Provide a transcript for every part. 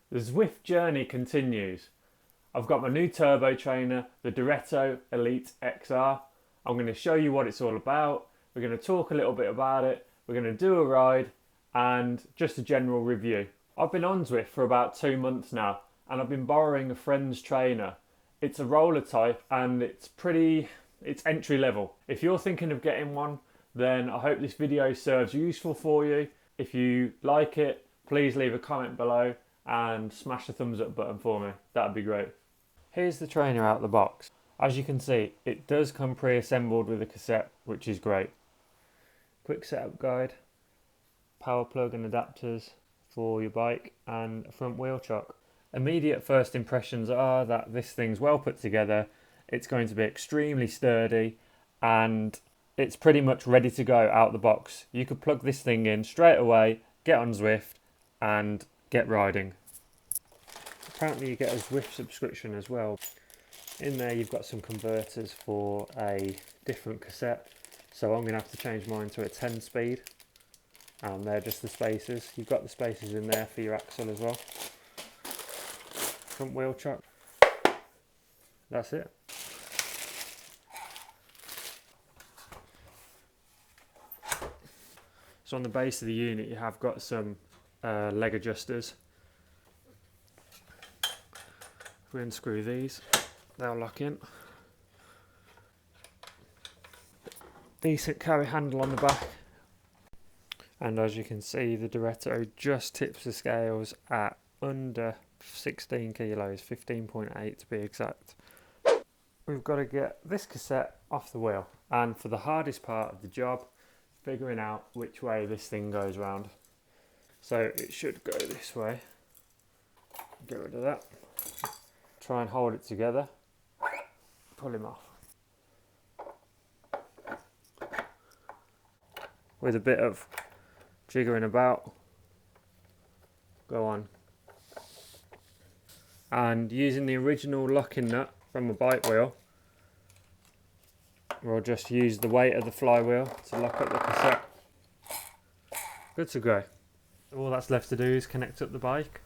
The Zwift journey continues. I've got my new turbo trainer, the Direto Elite XR. I'm going to show you what it's all about. We're going to talk a little bit about it. We're going to do a ride and just a general review. I've been on Zwift for about 2 months now and I've been borrowing a friend's trainer. It's a roller type and it's entry level. If you're thinking of getting one, then I hope this video serves useful for you. If you like it, please leave a comment below and smash the thumbs up button for me. That'd be great. Here's the trainer out of the box. As you can see, it does come pre-assembled with a cassette, which is great. Quick setup guide, power plug and adapters for your bike, and a front wheel chock. Immediate first impressions are that this thing's well put together, it's going to be extremely sturdy, and it's pretty much ready to go out the box. You could plug this thing in straight away, get on Zwift and get riding. Apparently you get a Zwift subscription as well. In there you've got some converters for a different cassette, so I'm going to have to change mine to a 10 speed, and they're just the spacers. You've got the spacers in there for your axle as well. Front wheel chock, that's it. So on the base of the unit you have got some leg adjusters. If we unscrew these, they'll lock in. Decent carry handle on the back. And as you can see, the Direto just tips the scales at under 16 kilos, 15.8 to be exact. We've got to get this cassette off the wheel, and for the hardest part of the job, figuring out which way this thing goes round. So it should go this way. Get rid of that. Try and hold it together. Pull him off. With a bit of jiggering about. Go on. And using the original locking nut from the bike wheel, we'll just use the weight of the flywheel to lock up the cassette. Good to go. All that's left to do is connect up the bike.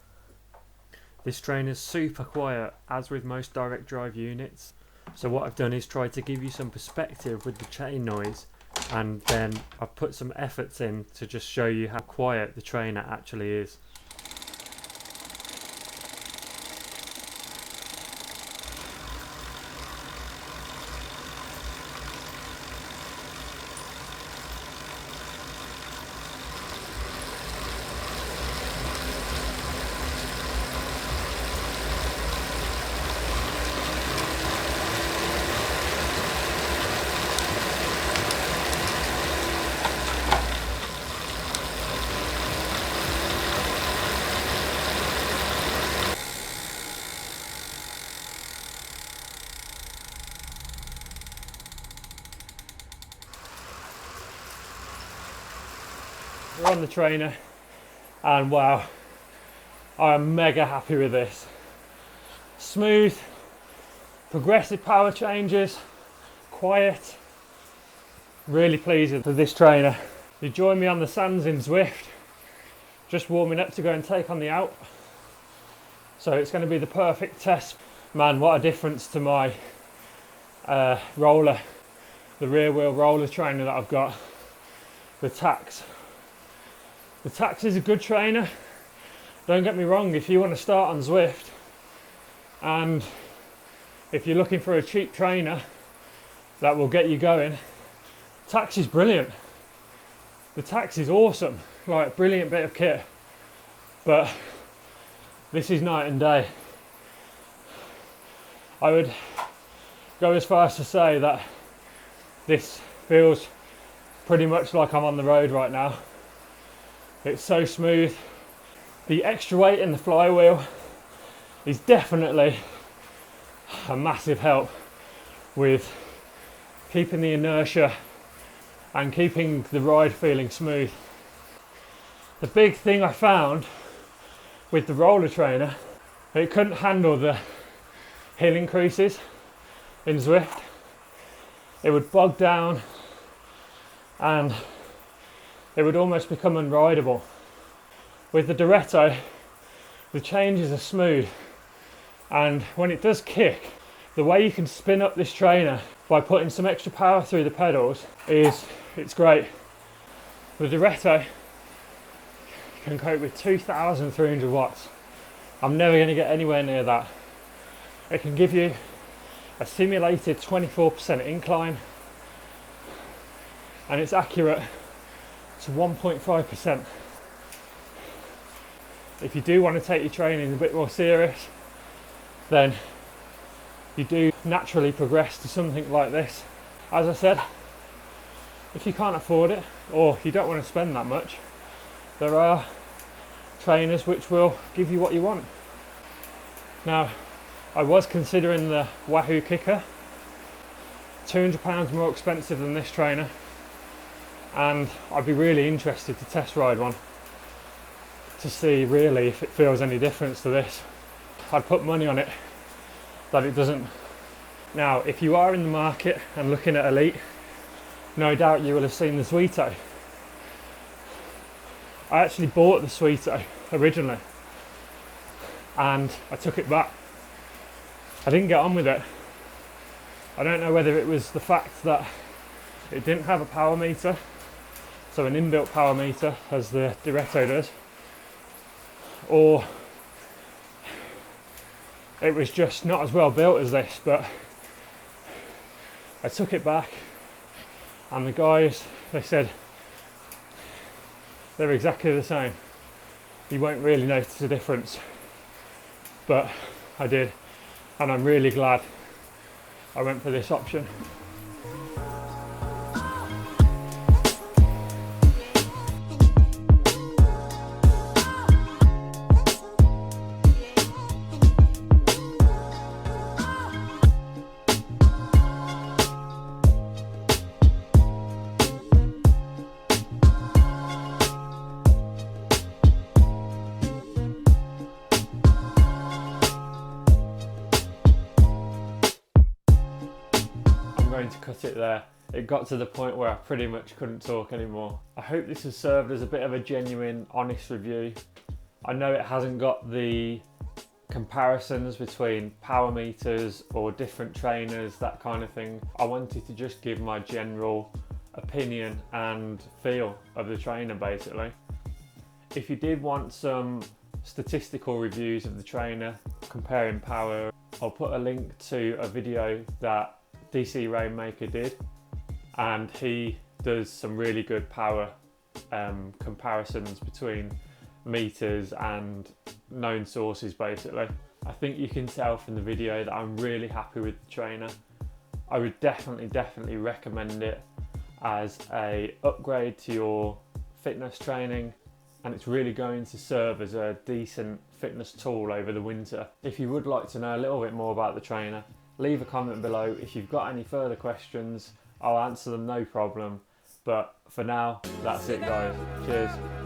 This trainer's super quiet, as with most direct drive units. So what I've done is try to give you some perspective with the chain noise, and then I've put some efforts in to just show you how quiet the trainer actually is. We're on the trainer and wow, I am mega happy with this. Smooth, progressive power changes, quiet. Really pleased with this trainer. You join me on the sands in Zwift, just warming up to go and take on the Alpe. So it's going to be the perfect test. Man, what a difference to my roller, the rear wheel roller trainer that I've got, the Tax. The Tax is a good trainer, don't get me wrong. If you want to start on Zwift and if you're looking for a cheap trainer that will get you going, Tax is brilliant. The Tax is awesome, like brilliant bit of kit, but this is night and day. I would go as far as to say that this feels pretty much like I'm on the road right now. It's so smooth. The extra weight in the flywheel is definitely a massive help with keeping the inertia and keeping the ride feeling smooth. The big thing I found with the roller trainer, it couldn't handle the hill increases in Zwift. It would bog down and it would almost become unrideable. With the Direto, The changes are smooth, and when it does kick, the way you can spin up this trainer by putting some extra power through the pedals it's great. The Direto can cope with 2,300 watts. I'm never going to get anywhere near that. It can give you a simulated 24% incline, and it's accurate to 1.5%. If you do want to take your training a bit more serious, then you do naturally progress to something like this. As I said, if you can't afford it or you don't want to spend that much, there are trainers which will give you what you want. Now, I was considering the Wahoo Kicker, £200 more expensive than this trainer, and I'd be really interested to test ride one to see really if it feels any difference to this. I'd put money on it that it doesn't. Now, if you are in the market and looking at Elite, no doubt you will have seen the Zwift. I actually bought the Zwift originally and I took it back. I didn't get on with it. I don't know whether it was the fact that it didn't have a power meter, so an inbuilt power meter as the Direto does, or it was just not as well built as this. But I took it back and the guys, they said they're exactly the same. You won't really notice a difference, but I did, and I'm really glad I went for this option. Going to cut it there. It got to the point where I pretty much couldn't talk anymore. I hope this has served as a bit of a genuine, honest review. I know it hasn't got the comparisons between power meters or different trainers, that kind of thing. I wanted to just give my general opinion and feel of the trainer basically. If you did want some statistical reviews of the trainer comparing power, I'll put a link to a video that DC Rainmaker did, and he does some really good power comparisons between meters and known sources basically. I think you can tell from the video that I'm really happy with the trainer. I would definitely recommend it as a upgrade to your fitness training, and it's really going to serve as a decent fitness tool over the winter. If you would like to know a little bit more about the trainer, leave a comment below. If you've got any further questions, I'll answer them, no problem. But for now, that's it guys. Cheers.